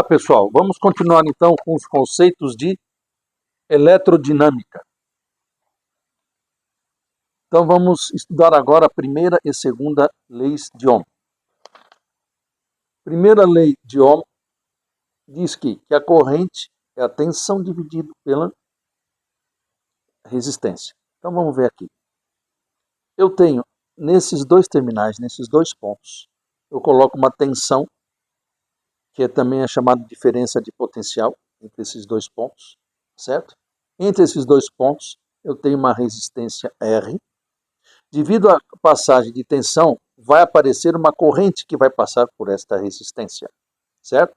Pessoal, vamos continuar então com os conceitos de eletrodinâmica. Então vamos estudar agora a primeira e segunda leis de Ohm. Primeira lei de Ohm diz que a corrente é a tensão dividido pela resistência. Então vamos ver aqui. Eu tenho nesses dois terminais, nesses dois pontos, eu coloco uma tensão, que também é chamada de diferença de potencial entre esses dois pontos, certo? Entre esses dois pontos, eu tenho uma resistência R. Devido à passagem de tensão, vai aparecer uma corrente que vai passar por esta resistência, certo?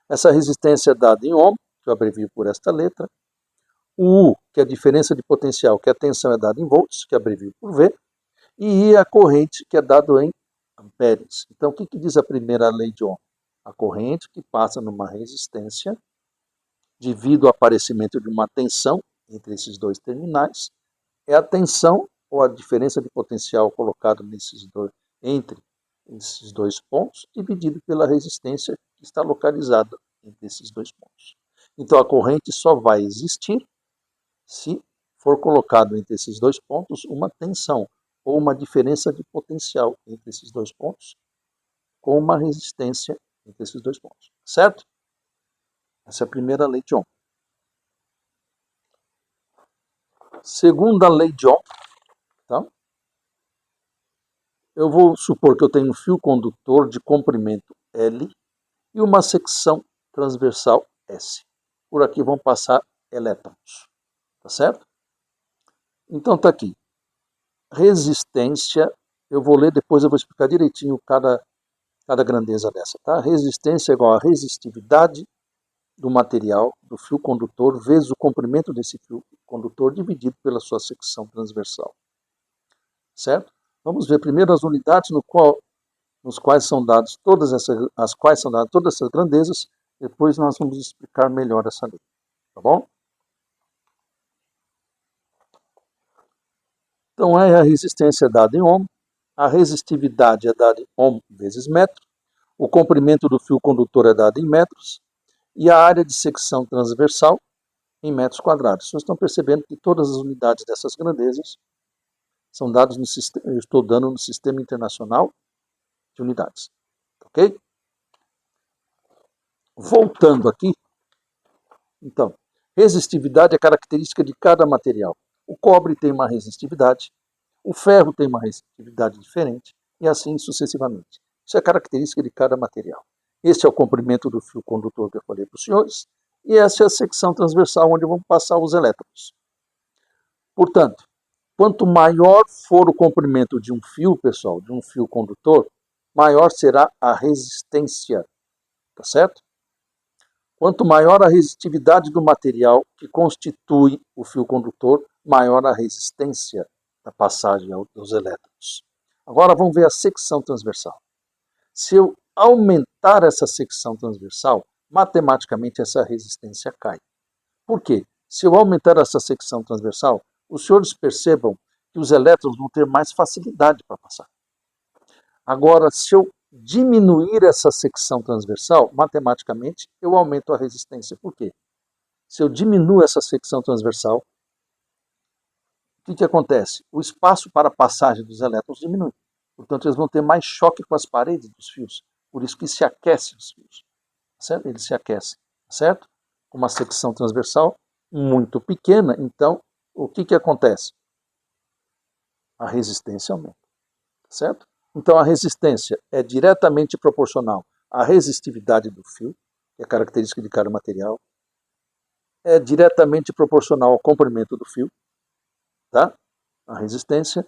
Essa resistência é dada em Ohm, que eu abrevio por esta letra. O U, que é a diferença de potencial, que a tensão é dada em volts, que eu abrevio por V. E I é a corrente, que é dado em amperes. Então, o que diz a primeira lei de Ohm? A corrente que passa numa resistência, devido ao aparecimento de uma tensão entre esses dois terminais, é a tensão ou a diferença de potencial colocada entre esses dois pontos, dividido pela resistência que está localizada entre esses dois pontos. Então a corrente só vai existir se for colocado entre esses dois pontos uma tensão ou uma diferença de potencial entre esses dois pontos, com uma resistência entre esses dois pontos. Certo? Essa é a primeira lei de Ohm. Segunda lei de Ohm, tá? Eu vou supor que eu tenho um fio condutor de comprimento L e uma secção transversal S. Por aqui vão passar elétrons, tá certo? Então tá aqui. Resistência, eu vou ler, depois eu vou explicar direitinho cada grandeza dessa, tá? Resistência é igual a resistividade do material, do fio condutor, vezes o comprimento desse fio condutor dividido pela sua secção transversal. Certo? Vamos ver primeiro as unidades nos quais são dadas todas essas grandezas, depois nós vamos explicar melhor essa lei. Tá bom? Então a resistência é dada em Ohm, a resistividade é dada em Ohm vezes metro, o comprimento do fio condutor é dado em metros, e a área de secção transversal em metros quadrados. Vocês estão percebendo que todas as unidades dessas grandezas são dadas no sistema, eu estou dando no Sistema Internacional de Unidades. Ok? Voltando aqui, então, resistividade é característica de cada material. O cobre tem uma resistividade, o ferro tem uma resistividade diferente, e assim sucessivamente. Isso é característica de cada material. Este é o comprimento do fio condutor que eu falei para os senhores, e essa é a secção transversal onde vão passar os elétrons. Portanto, quanto maior for o comprimento de um fio, pessoal, de um fio condutor, maior será a resistência, tá certo? Quanto maior a resistividade do material que constitui o fio condutor, maior a resistência da passagem dos elétrons. Agora vamos ver a secção transversal. Se eu aumentar essa secção transversal, matematicamente essa resistência cai. Por quê? Se eu aumentar essa secção transversal, os senhores percebam que os elétrons vão ter mais facilidade para passar. Agora, se eu diminuir essa secção transversal, matematicamente eu aumento a resistência. Por quê? Se eu diminuo essa secção transversal, o que acontece? O espaço para a passagem dos elétrons diminui. Portanto, eles vão ter mais choque com as paredes dos fios. Por isso que se aquecem os fios. Certo? Eles se aquecem. Certo? Uma secção transversal muito pequena, então o que acontece? A resistência aumenta. Certo? Então a resistência é diretamente proporcional à resistividade do fio, que é característica de cada material, é diretamente proporcional ao comprimento do fio, tá? A resistência.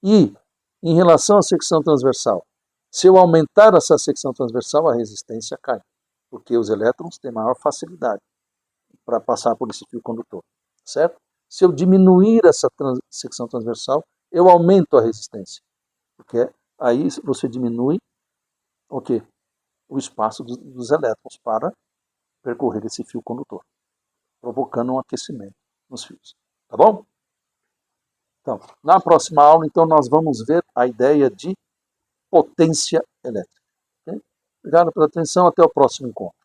E em relação à secção transversal, se eu aumentar essa secção transversal, a resistência cai, porque os elétrons têm maior facilidade para passar por esse fio condutor, certo? Se eu diminuir essa secção transversal, eu aumento a resistência, porque aí você diminui o quê? O espaço dos elétrons para percorrer esse fio condutor, provocando um aquecimento nos fios. Tá bom? Então, na próxima aula, então, nós vamos ver a ideia de potência elétrica. Okay? Obrigado pela atenção, até o próximo encontro.